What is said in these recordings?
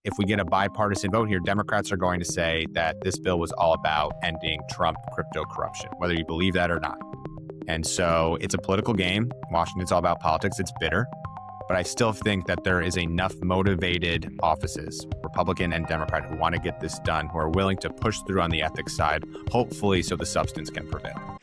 if we get a bipartisan vote here, Democrats are going to say that this bill was all about ending Trump crypto corruption, whether you believe that or not. And so it's a political game. Washington's all about politics. It's bitter. But I still think that there is enough motivated offices, Republican and Democrat, who want to get this done, who are willing to push through on the ethics side, hopefully so the substance can prevail.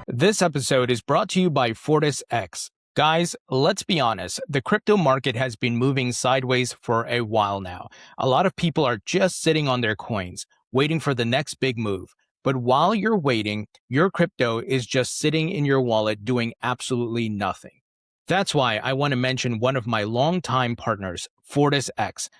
This episode is brought to you by FortisX. Guys, let's be honest, the crypto market has been moving sideways for a while now. A lot of people are just sitting on their coins, waiting for the next big move. But while you're waiting, your crypto is just sitting in your wallet doing absolutely nothing. That's why I want to mention one of my longtime partners, FortisX.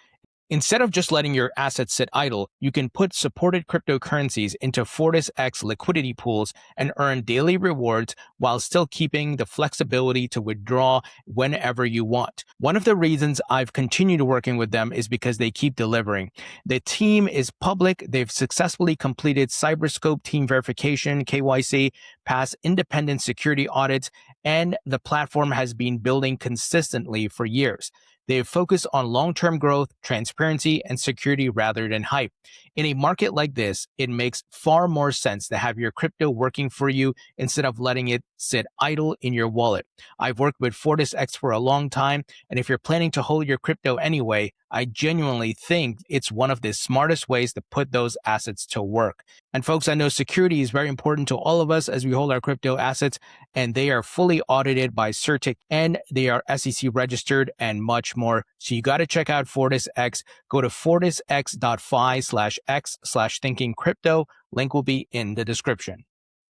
Instead of just letting your assets sit idle, you can put supported cryptocurrencies into FortisX liquidity pools and earn daily rewards while still keeping the flexibility to withdraw whenever you want. One of the reasons I've continued working with them is because they keep delivering. The team is public. They've successfully completed Cyberscope team verification, KYC, passed independent security audits, and the platform has been building consistently for years. They focus on long-term growth, transparency, and security rather than hype. In a market like this, it makes far more sense to have your crypto working for you instead of letting it sit idle in your wallet. I've worked with FortisX for a long time, and if you're planning to hold your crypto anyway, I genuinely think it's one of the smartest ways to put those assets to work. And folks, I know security is very important to all of us as we hold our crypto assets, and they are fully audited by CertiK, and they are SEC registered and much more. So you got to check out FortisX. Go to fortisx.fi/x/thinkingcrypto. Link will be in the description.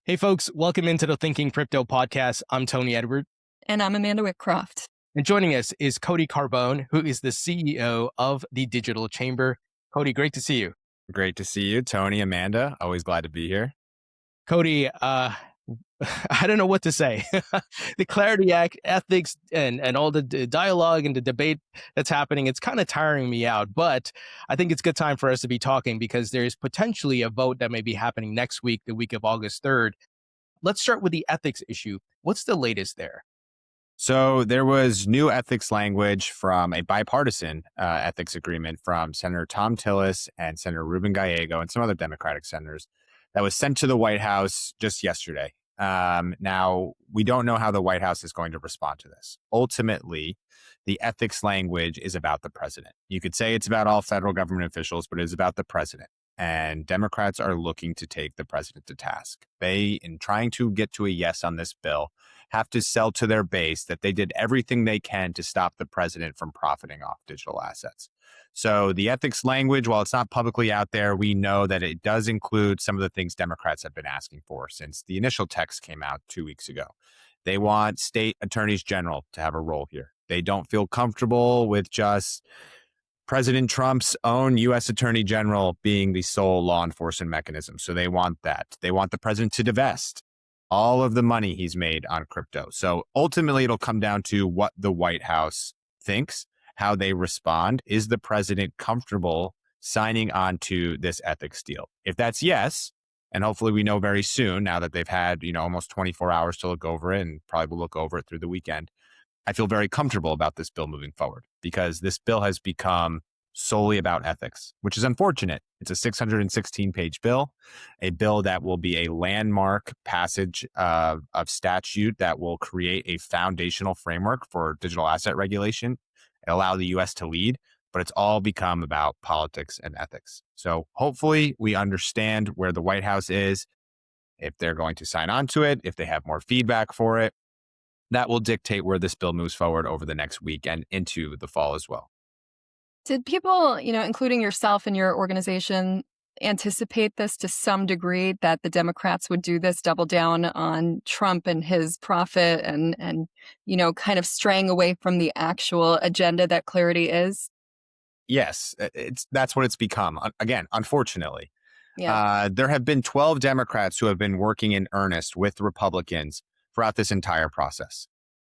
Hey folks, welcome into the Thinking Crypto podcast. I'm Tony Edward. And I'm Amanda Whitcroft. And joining us is Cody Carbone, who is the CEO of the Digital Chamber. Cody, great to see you. Great to see you, Tony, Amanda. Always glad to be here. Cody, I don't know what to say. The Clarity Act, ethics, and all the dialogue and the debate that's happening, it's kind of tiring me out. But I think it's a good time for us to be talking because there's potentially a vote that may be happening next week, the week of August 3rd. Let's start with the ethics issue. What's the latest there? So there was new ethics language from a bipartisan ethics agreement from Senator Tom Tillis and Senator Ruben Gallego and some other Democratic senators that was sent to the White House just yesterday. Now, we don't know how the White House is going to respond to this. Ultimately, the ethics language is about the president. You could say it's about all federal government officials, but it is about the president. And Democrats are looking to take the president to task. They, in trying to get to a yes on this bill, have to sell to their base that they did everything they can to stop the president from profiting off digital assets. So the ethics language, while it's not publicly out there, we know that it does include some of the things Democrats have been asking for since the initial text came out 2 weeks ago. They want state attorneys general to have a role here. They don't feel comfortable with just President Trump's own U.S. Attorney General being the sole law enforcement mechanism. So they want that. They want the president to divest all of the money he's made on crypto. So ultimately, it'll come down to what the White House thinks, how they respond. Is the president comfortable signing on to this ethics deal? If that's yes, and hopefully we know very soon now that they've had, almost 24 hours to look over it and probably will look over it through the weekend, I feel very comfortable about this bill moving forward because this bill has become solely about ethics, which is unfortunate. It's a 616-page bill, a bill that will be a landmark passage of statute that will create a foundational framework for digital asset regulation and allow the U.S. to lead, but it's all become about politics and ethics. So hopefully we understand where the White House is, if they're going to sign on to it, if they have more feedback for it. That will dictate where this bill moves forward over the next week and into the fall as well. Did people, including yourself and your organization, anticipate this to some degree that the Democrats would do this, double down on Trump and his profit and kind of straying away from the actual agenda that Clarity is? Yes, that's what it's become. Again, unfortunately. Yeah. There have been 12 Democrats who have been working in earnest with Republicans throughout this entire process.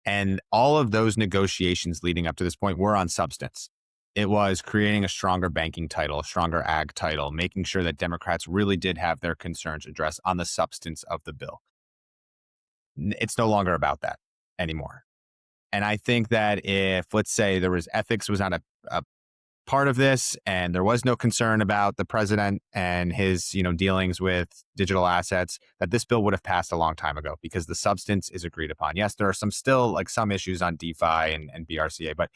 And all of those negotiations leading up to this point were on substance. It was creating a stronger banking title, a stronger ag title, making sure that Democrats really did have their concerns addressed on the substance of the bill. It's no longer about that anymore. And I think that if, let's say, there was ethics was not a part of this, and there was no concern about the president and his, dealings with digital assets, that this bill would have passed a long time ago because the substance is agreed upon. Yes, there are some issues on DeFi and BRCA, but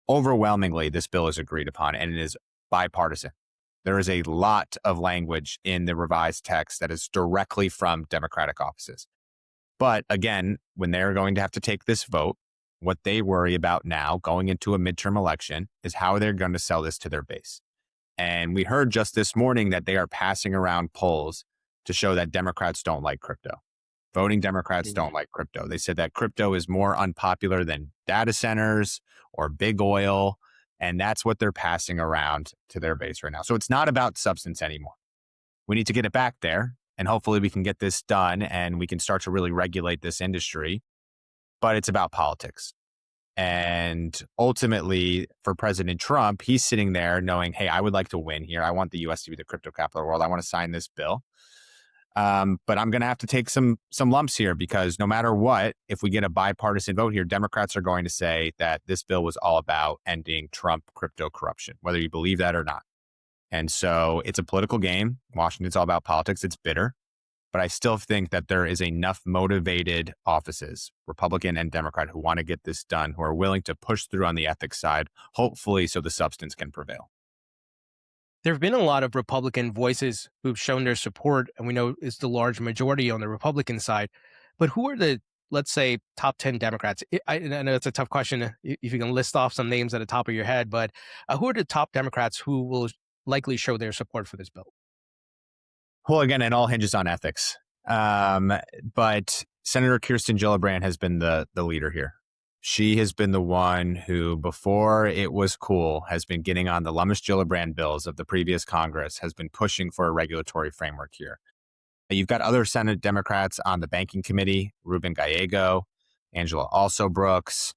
overwhelmingly, this bill is agreed upon and it is bipartisan. There is a lot of language in the revised text that is directly from Democratic offices. But again, when they're going to have to take this vote, what they worry about now going into a midterm election is how they're going to sell this to their base. And we heard just this morning that they are passing around polls to show that Democrats don't like crypto. Voting Democrats don't like crypto. They said that crypto is more unpopular than data centers or big oil. And that's what they're passing around to their base right now. So it's not about substance anymore. We need to get it back there. And hopefully we can get this done and we can start to really regulate this industry. But it's about politics. And ultimately, for President Trump, he's sitting there knowing, hey, I would like to win here. I want the U.S. to be the crypto capital of the world. I want to sign this bill. But I'm going to have to take some lumps here because no matter what, if we get a bipartisan vote here, Democrats are going to say that this bill was all about ending Trump crypto corruption, whether you believe that or not. And so it's a political game. Washington's all about politics. It's bitter. But I still think that there is enough motivated offices, Republican and Democrat, who want to get this done, who are willing to push through on the ethics side, hopefully so the substance can prevail. There have been a lot of Republican voices who've shown their support, and we know it's the large majority on the Republican side. But who are the, let's say, top 10 Democrats? I know it's a tough question if you can list off some names at the top of your head, but who are the top Democrats who will likely show their support for this bill? Well, again, it all hinges on ethics. But Senator Kirsten Gillibrand has been the leader here. She has been the one who, before it was cool, has been getting on the Lummis-Gillibrand bills of the previous Congress, has been pushing for a regulatory framework here. You've got other Senate Democrats on the banking committee, Ruben Gallego, Angela Alsobrooks,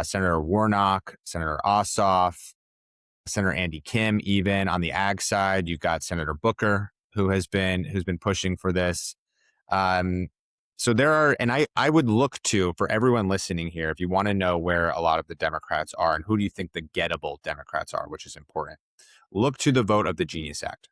Senator Warnock, Senator Ossoff, Senator Andy Kim. Even on the ag side, you've got Senator Booker, who's been pushing for this. So there are, and I would look to, for everyone listening here, if you want to know where a lot of the Democrats are and who do you think the gettable Democrats are, which is important, look to the vote of the Genius Act.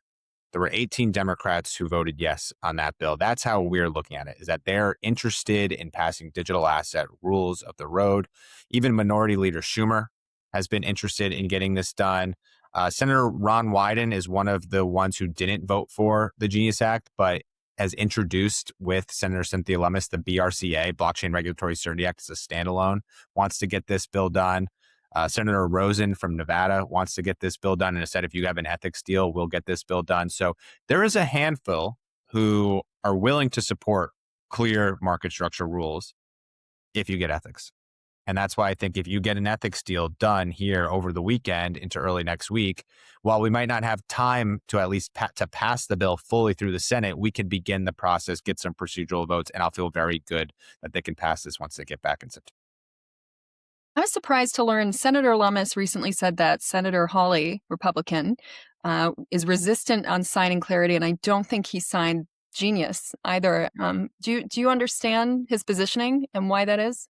There were 18 Democrats who voted yes on that bill. That's how we're looking at it, is that they're interested in passing digital asset rules of the road. Even Minority Leader Schumer has been interested in getting this done. Senator Ron Wyden is one of the ones who didn't vote for the Genius Act, but has introduced with Senator Cynthia Lummis the BRCA, Blockchain Regulatory Certainty Act, as a standalone, wants to get this bill done. Senator Rosen from Nevada wants to get this bill done and has said, if you have an ethics deal, we'll get this bill done. So there is a handful who are willing to support clear market structure rules if you get ethics. And that's why I think if you get an ethics deal done here over the weekend into early next week, while we might not have time to at least to pass the bill fully through the Senate, we can begin the process, get some procedural votes, and I'll feel very good that they can pass this once they get back in September. I was surprised to learn Senator Lummis recently said that Senator Hawley, Republican, is resistant on signing Clarity, and I don't think he signed Genius either. Do you understand his positioning and why that is?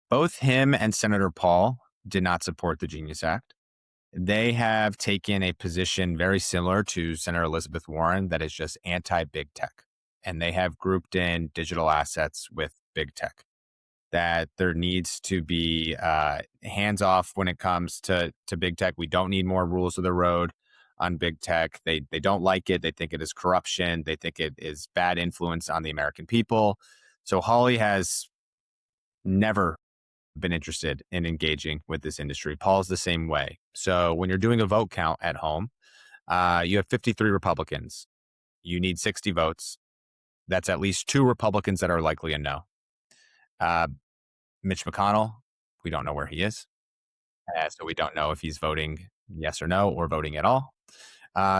Both him and Senator Paul did not support the Genius Act. They have taken a position very similar to Senator Elizabeth Warren that is just anti-big tech. And they have grouped in digital assets with big tech. That there needs to be hands off when it comes to big tech. We don't need more rules of the road on big tech. They don't like it. They think it is corruption. They think it is bad influence on the American people. So Hawley has never been interested in engaging with this industry. Paul's the same way. So when you're doing a vote count at home, you have 53 Republicans. You need 60 votes. That's at least 2 Republicans that are likely a no. Mitch McConnell, we don't know where he is. So we don't know if he's voting yes or no or voting at all.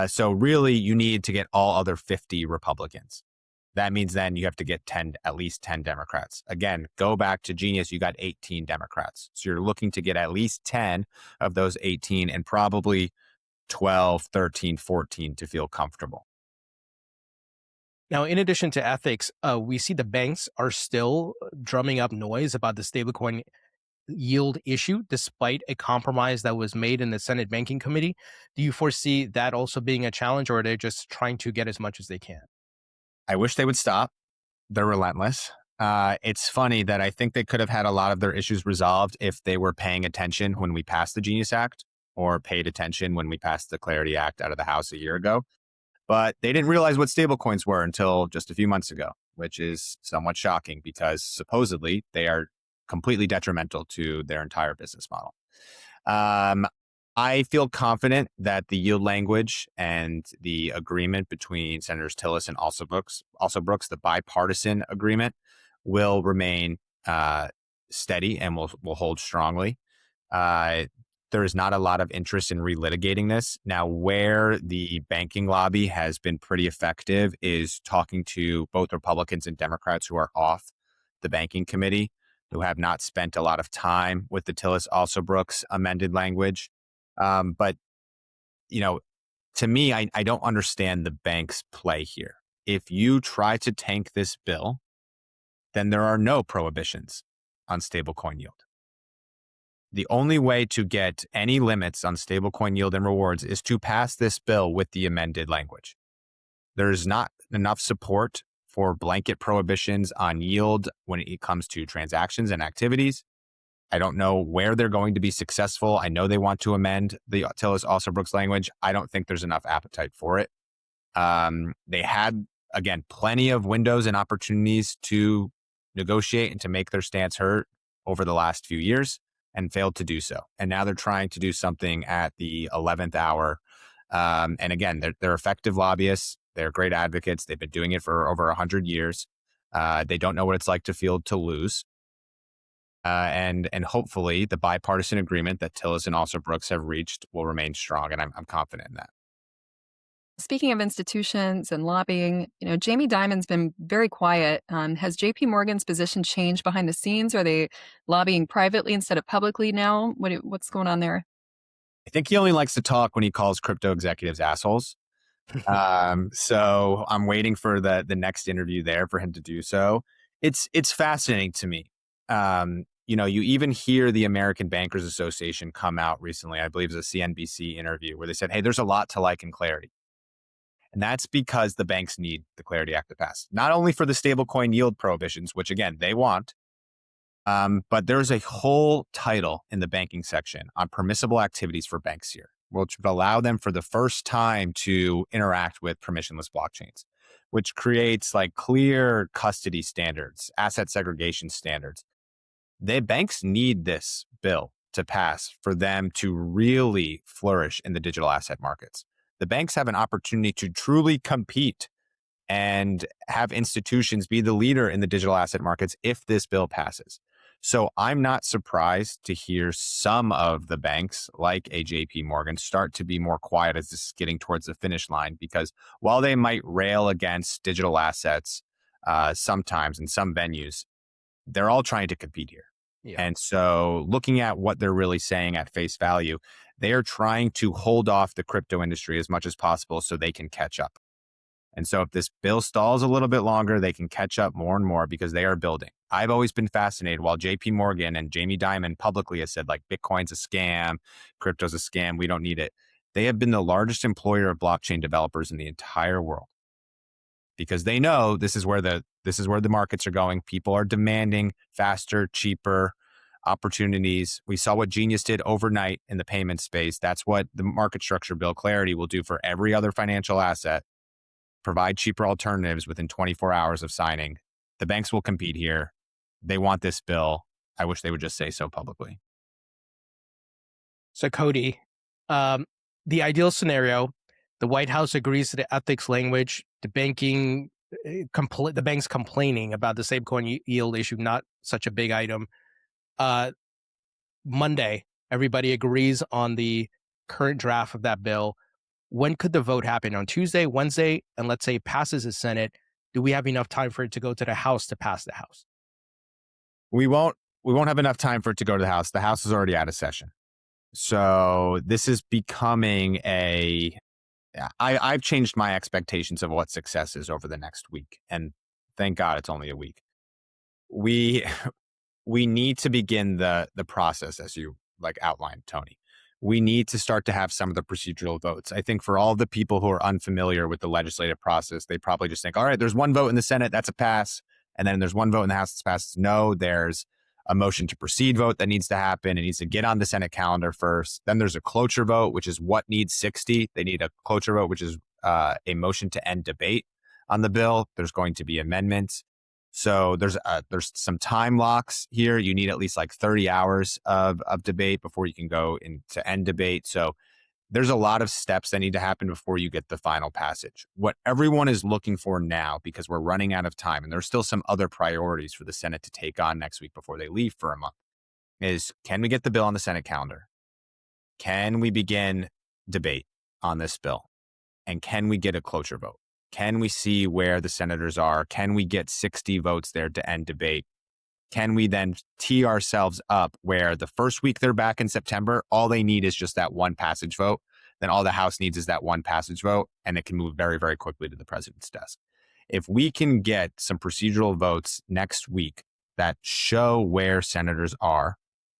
So really you need to get all other 50 Republicans. That means then you have to get at least 10 Democrats. Again, go back to Genius, you got 18 Democrats. So you're looking to get at least 10 of those 18 and probably 12, 13, 14 to feel comfortable. Now, in addition to ethics, we see the banks are still drumming up noise about the stablecoin yield issue despite a compromise that was made in the Senate Banking Committee. Do you foresee that also being a challenge, or are they just trying to get as much as they can? I wish they would stop. They're relentless. It's funny that I think they could have had a lot of their issues resolved if they were paying attention when we passed the Genius Act or paid attention when we passed the Clarity Act out of the House a year ago. But they didn't realize what stablecoins were until just a few months ago, which is somewhat shocking because supposedly they are completely detrimental to their entire business model. I feel confident that the yield language and the agreement between Senators Tillis and also Brooks, the bipartisan agreement, will remain steady and will hold strongly. There is not a lot of interest in relitigating this. Now, where the banking lobby has been pretty effective is talking to both Republicans and Democrats who are off the banking committee, who have not spent a lot of time with the Tillis also Brooks amended language. But, to me, I don't understand the bank's play here. If you try to tank this bill, then there are no prohibitions on stablecoin yield. The only way to get any limits on stablecoin yield and rewards is to pass this bill with the amended language. There's not enough support for blanket prohibitions on yield when it comes to transactions and activities. I don't know where they're going to be successful. I know they want to amend the Tillis also Brooks language. I don't think there's enough appetite for it. They had, again, plenty of windows and opportunities to negotiate and to make their stance heard over the last few years and failed to do so. And now they're trying to do something at the 11th hour. And again, they're effective lobbyists. They're great advocates. They've been doing it for over 100 years. They don't know what it's like to field to lose. And hopefully the bipartisan agreement that Tillis and also Brooks have reached will remain strong. And I'm confident in that. Speaking of institutions and lobbying, Jamie Dimon's been very quiet. Has JPMorgan's position changed behind the scenes? Are they lobbying privately instead of publicly now? What's going on there? I think he only likes to talk when he calls crypto executives assholes. So I'm waiting for the next interview there for him to do so. It's fascinating to me. You even hear the American Bankers Association come out recently, I believe it was a CNBC interview, where they said, hey, there's a lot to like in Clarity. And that's because the banks need the Clarity Act to pass, not only for the stablecoin yield prohibitions, which again, they want, but there's a whole title in the banking section on permissible activities for banks here, which would allow them for the first time to interact with permissionless blockchains, which creates like clear custody standards, asset segregation standards. The banks need this bill to pass for them to really flourish in the digital asset markets. The banks have an opportunity to truly compete and have institutions be the leader in the digital asset markets if this bill passes. So I'm not surprised to hear some of the banks like a JPMorgan start to be more quiet as this is getting towards the finish line, because while they might rail against digital assets sometimes in some venues, they're all trying to compete here. Yeah. And so looking at what they're really saying at face value, they are trying to hold off the crypto industry as much as possible so they can catch up. And so if this bill stalls a little bit longer, they can catch up more and more because they are building. I've always been fascinated while JPMorgan and Jamie Dimon publicly has said like Bitcoin's a scam, crypto's a scam, we don't need it. They have been the largest employer of blockchain developers in the entire world because they know this is where the markets are going. People are demanding faster, cheaper opportunities. We saw what Genius did overnight in the payment space. That's what the market structure bill Clarity will do for every other financial asset. Provide cheaper alternatives within 24 hours of signing. The banks will compete here. They want this bill. I wish they would just say so publicly. So Cody, the ideal scenario, the White House agrees to the ethics language, the bank's complaining about the stablecoin yield issue, not such a big item. Monday, everybody agrees on the current draft of that bill. When could the vote happen? On Tuesday, Wednesday, and let's say passes the Senate, do we have enough time for it to go to the House to pass the House? We won't have enough time for it to go to the House. The House is already out of session. So this is becoming I've changed my expectations of what success is over the next week. And thank God it's only a week. we need to begin the process as you like outlined, Tony. We need to start to have some of the procedural votes. I think for all the people who are unfamiliar with the legislative process, they probably just think, all right, there's one vote in the Senate, that's a pass. And then there's one vote in the House that's passed. No, there's a motion to proceed vote that needs to happen. It needs to get on the Senate calendar first. Then there's a cloture vote, which is what needs 60. They need a cloture vote, which is a motion to end debate on the bill. There's going to be amendments. So there's some time locks here. You need at least like 30 hours of debate before you can go into end debate. So there's a lot of steps that need to happen before you get the final passage. What everyone is looking for now, because we're running out of time, and there's still some other priorities for the Senate to take on next week before they leave for a month, is can we get the bill on the Senate calendar? Can we begin debate on this bill? And can we get a cloture vote? Can we see where the senators are? Can we get 60 votes there to end debate? Can we then tee ourselves up where the first week they're back in September, all they need is just that one passage vote. Then all the House needs is that one passage vote, and it can move very, very quickly to the president's desk. If we can get some procedural votes next week that show where senators are,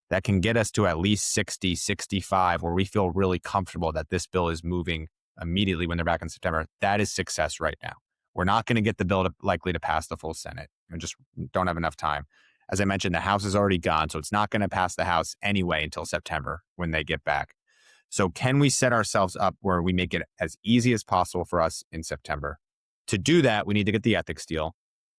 that can get us to at least 60, 65, where we feel really comfortable that this bill is moving immediately when they're back in September, that is success right now. We're not going to get the bill likely to pass the full Senate. We just don't have enough time. As I mentioned, the House is already gone, so it's not going to pass the House anyway until September when they get back. So can we set ourselves up where we make it as easy as possible for us in September? To do that, we need to get the ethics deal.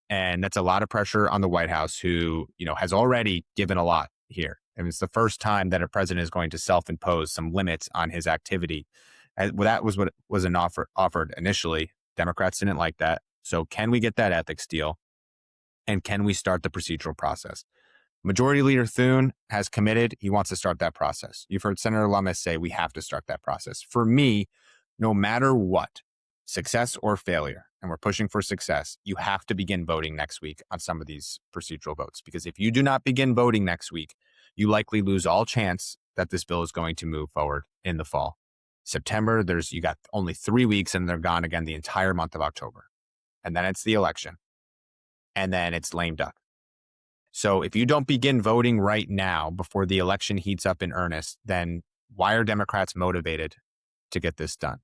And that's a lot of pressure on the White House, who, has already given a lot here. And it's the first time that a president is going to self-impose some limits on his activity. Well, that was what was offered initially. Democrats didn't like that. So can we get that ethics deal? And can we start the procedural process? Majority Leader Thune has committed. He wants to start that process. You've heard Senator Lummis say we have to start that process. For me, no matter what, success or failure, and we're pushing for success, you have to begin voting next week on some of these procedural votes. Because if you do not begin voting next week, you likely lose all chance that this bill is going to move forward in the fall. September, you got only 3 weeks and they're gone again the entire month of October. And then it's the election. And then it's lame duck. So if you don't begin voting right now before the election heats up in earnest, then why are Democrats motivated to get this done?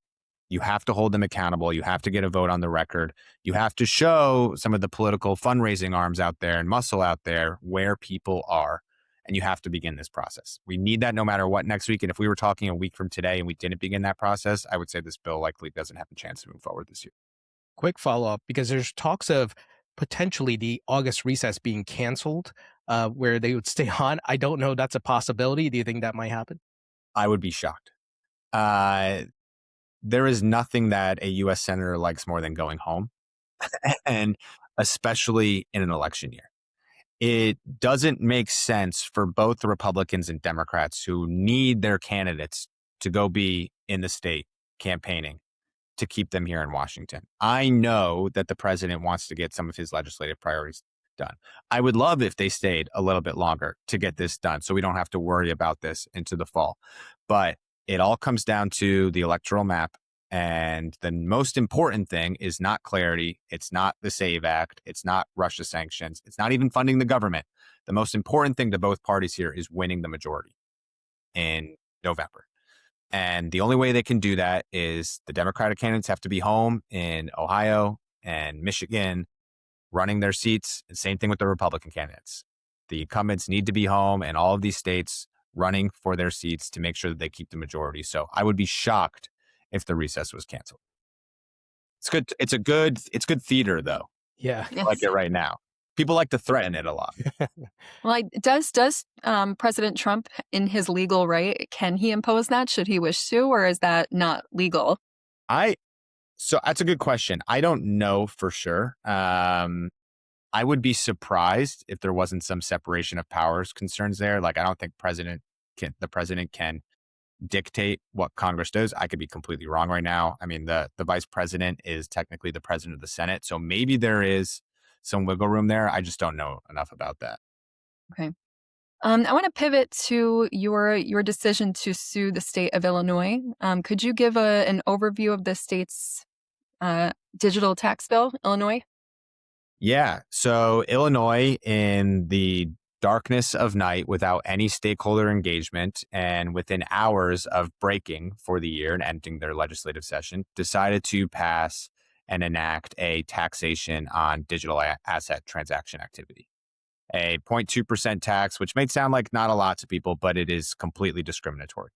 You have to hold them accountable. You have to get a vote on the record. You have to show some of the political fundraising arms out there and muscle out there where people are. And you have to begin this process. We need that no matter what next week. And if we were talking a week from today and we didn't begin that process, I would say this bill likely doesn't have a chance to move forward this year. Quick follow-up, because there's talks of potentially the August recess being canceled, where they would stay on. I don't know. That's a possibility. Do you think that might happen? I would be shocked. There is nothing that a U.S. senator likes more than going home, and especially in an election year. It doesn't make sense for both the Republicans and Democrats who need their candidates to go be in the state campaigning to keep them here in Washington. I know that the president wants to get some of his legislative priorities done. I would love if they stayed a little bit longer to get this done so we don't have to worry about this into the fall. But it all comes down to the electoral map. And the most important thing is not clarity. It's not the SAVE Act. It's not Russia sanctions. It's not even funding the government. The most important thing to both parties here is winning the majority in November. And the only way they can do that is the Democratic candidates have to be home in Ohio and Michigan running their seats. And same thing with the Republican candidates. The incumbents need to be home in all of these states running for their seats to make sure that they keep the majority. So I would be shocked if the recess was canceled. It's good. It's good theater though. Yeah. I like it right now. People like to threaten it a lot. Well, does President Trump, in his legal right, can he impose that? Should he wish to, or is that not legal? So that's a good question. I don't know for sure. I would be surprised if there wasn't some separation of powers concerns there. Like, I don't think the president can dictate what Congress does. I could be completely wrong right now. I mean, the vice president is technically the president of the Senate. So maybe there is some wiggle room there. I just don't know enough about that. Okay. I want to pivot to your decision to sue the state of Illinois. Could you give an overview of the state's digital tax bill, Illinois? Yeah. So Illinois, in the darkness of night without any stakeholder engagement and within hours of breaking for the year and ending their legislative session, decided to pass and enact a taxation on digital asset transaction activity. A 0.2% tax, which may sound like not a lot to people, but it is completely discriminatory.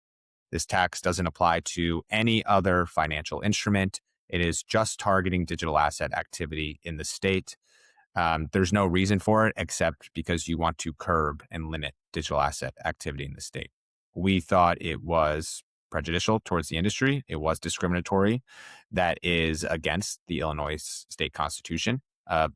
This tax doesn't apply to any other financial instrument. It is just targeting digital asset activity in the state. There's no reason for it except because you want to curb and limit digital asset activity in the state. We thought it was prejudicial towards the industry. It was discriminatory. That is against the Illinois state constitution of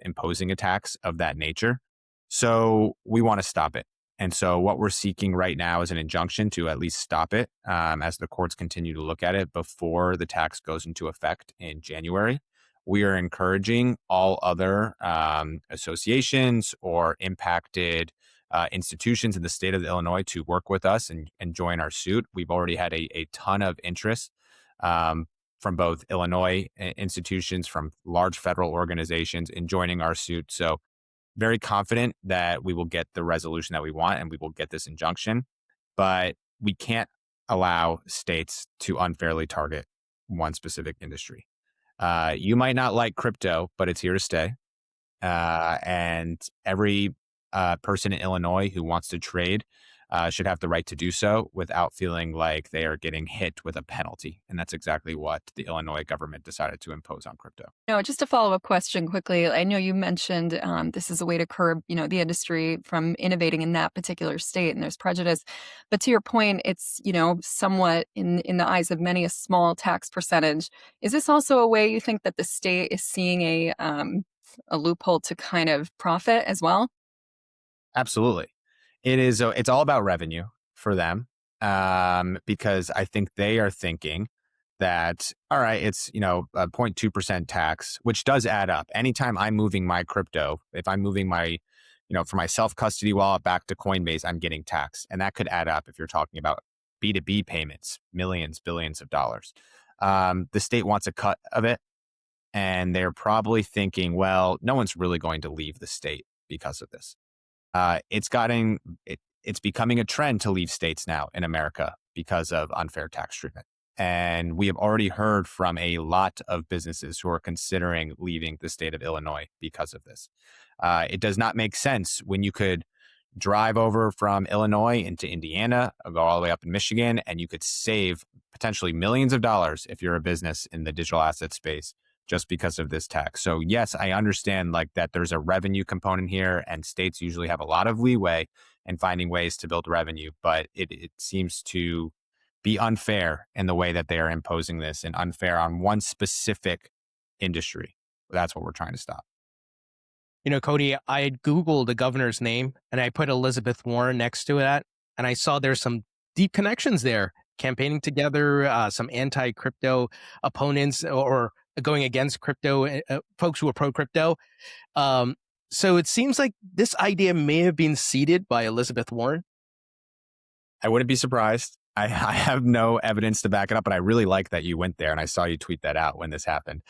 imposing a tax of that nature. So we want to stop it. And so what we're seeking right now is an injunction to at least stop it as the courts continue to look at it before the tax goes into effect in January. We are encouraging all other associations or impacted institutions in the state of Illinois to work with us and join our suit. We've already had a ton of interest from both Illinois institutions, from large federal organizations in joining our suit. So very confident that we will get the resolution that we want and we will get this injunction. But we can't allow states to unfairly target one specific industry. You might not like crypto, but it's here to stay. And every person in Illinois who wants to trade should have the right to do so without feeling like they are getting hit with a penalty. And that's exactly what the Illinois government decided to impose on crypto. No, just a follow-up question quickly. I know you mentioned this is a way to curb, the industry from innovating in that particular state, and there's prejudice. But to your point, it's, somewhat in the eyes of many a small tax percentage. Is this also a way you think that the state is seeing a loophole to kind of profit as well? Absolutely. It is. It's all about revenue for them because I think they are thinking that, all right, it's, a 0.2% tax, which does add up. Anytime I'm moving my crypto, if I'm moving my, for my self-custody wallet back to Coinbase, I'm getting taxed. And that could add up if you're talking about B2B payments, millions, billions of dollars. The state wants a cut of it. And they're probably thinking, well, no one's really going to leave the state because of this. It's becoming a trend to leave states now in America because of unfair tax treatment. And we have already heard from a lot of businesses who are considering leaving the state of Illinois because of this. It does not make sense when you could drive over from Illinois into Indiana, or go all the way up in Michigan, and you could save potentially millions of dollars if you're a business in the digital asset space just because of this tax. So yes, I understand that there's a revenue component here, and states usually have a lot of leeway in finding ways to build revenue, but it seems to be unfair in the way that they are imposing this, and unfair on one specific industry. That's what we're trying to stop. Cody, I had Googled the governor's name and I put Elizabeth Warren next to that, and I saw there's some deep connections there, campaigning together, some anti-crypto opponents or going against crypto, folks who are pro-crypto. So it seems like this idea may have been seeded by Elizabeth Warren. I wouldn't be surprised. I have no evidence to back it up, but I really like that you went there, and I saw you tweet that out when this happened.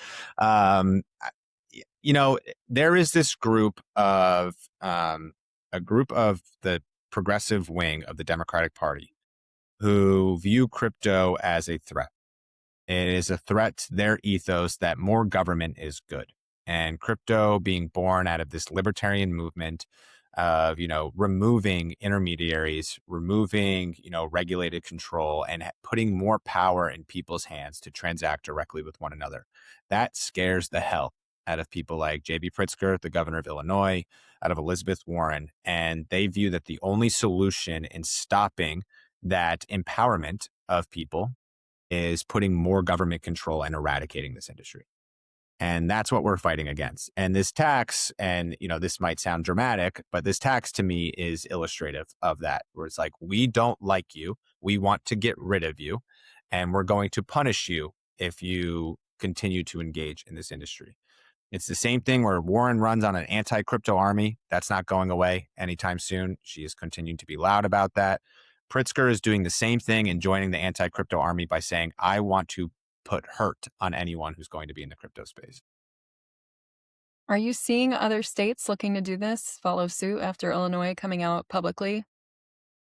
There is this group of the progressive wing of the Democratic Party who view crypto as a threat. It is a threat to their ethos that more government is good. And crypto being born out of this libertarian movement of, removing intermediaries, removing, regulated control, and putting more power in people's hands to transact directly with one another. That scares the hell out of people like J.B. Pritzker, the governor of Illinois, out of Elizabeth Warren. And they view that the only solution in stopping that empowerment of people is putting more government control and eradicating this industry. And that's what we're fighting against. And this tax, and this might sound dramatic, but this tax to me is illustrative of that, where it's like, we don't like you, we want to get rid of you, and we're going to punish you if you continue to engage in this industry. It's the same thing where Warren runs on an anti-crypto army. That's not going away anytime soon. She is continuing to be loud about that. Pritzker is doing the same thing and joining the anti-crypto army by saying, I want to put hurt on anyone who's going to be in the crypto space. Are you seeing other states looking to do this, follow suit after Illinois coming out publicly?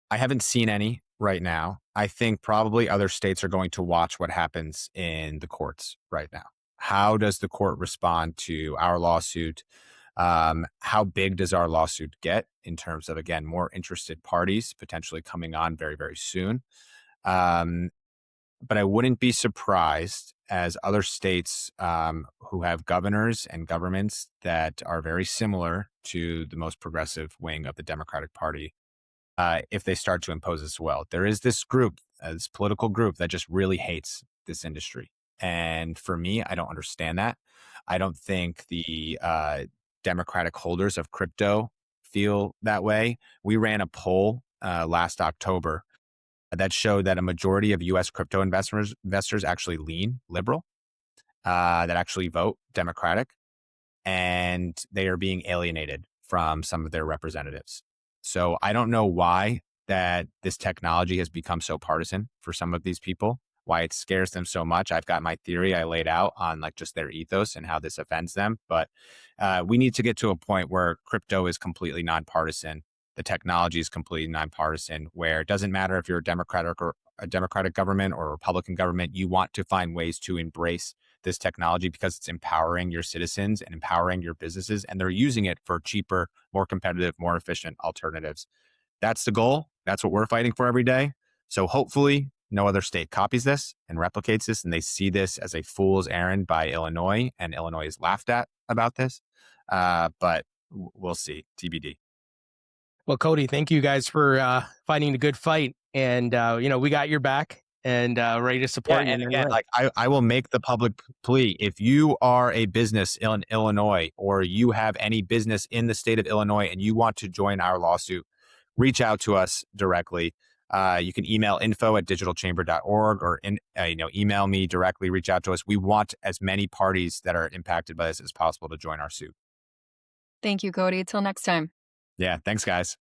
I haven't seen any right now. I think probably other states are going to watch what happens in the courts right now. How does the court respond to our lawsuit? How big does our lawsuit get in terms of, again, more interested parties potentially coming on very, very soon? Um, but I wouldn't be surprised as other states who have governors and governments that are very similar to the most progressive wing of the Democratic Party, if they start to impose as well. There is this group, this political group that just really hates this industry. And for me, I don't understand that. I don't think the Democratic holders of crypto feel that way. We ran a poll last October that showed that a majority of U.S. crypto investors actually lean liberal, that actually vote Democratic, and they are being alienated from some of their representatives. So I don't know why that this technology has become so partisan for some of these people, why it scares them so much. I've got my theory I laid out on like just their ethos and how this offends them. But we need to get to a point where crypto is completely nonpartisan. The technology is completely nonpartisan, where it doesn't matter if you're a Democratic government or a Republican government, you want to find ways to embrace this technology because it's empowering your citizens and empowering your businesses, and they're using it for cheaper, more competitive, more efficient alternatives. That's the goal. That's what we're fighting for every day. So hopefully no other state copies this and replicates this, and they see this as a fool's errand by Illinois, and Illinois is laughed at about this. But we'll see. TBD. Well, Cody, thank you guys for fighting the good fight. And, we got your back and ready to support you. And again, like I will make the public plea. If you are a business in Illinois or you have any business in the state of Illinois and you want to join our lawsuit, reach out to us directly. You can email info@digitalchamber.org or email me directly, reach out to us. We want as many parties that are impacted by this as possible to join our suit. Thank you, Cody. Till next time. Yeah. Thanks, guys.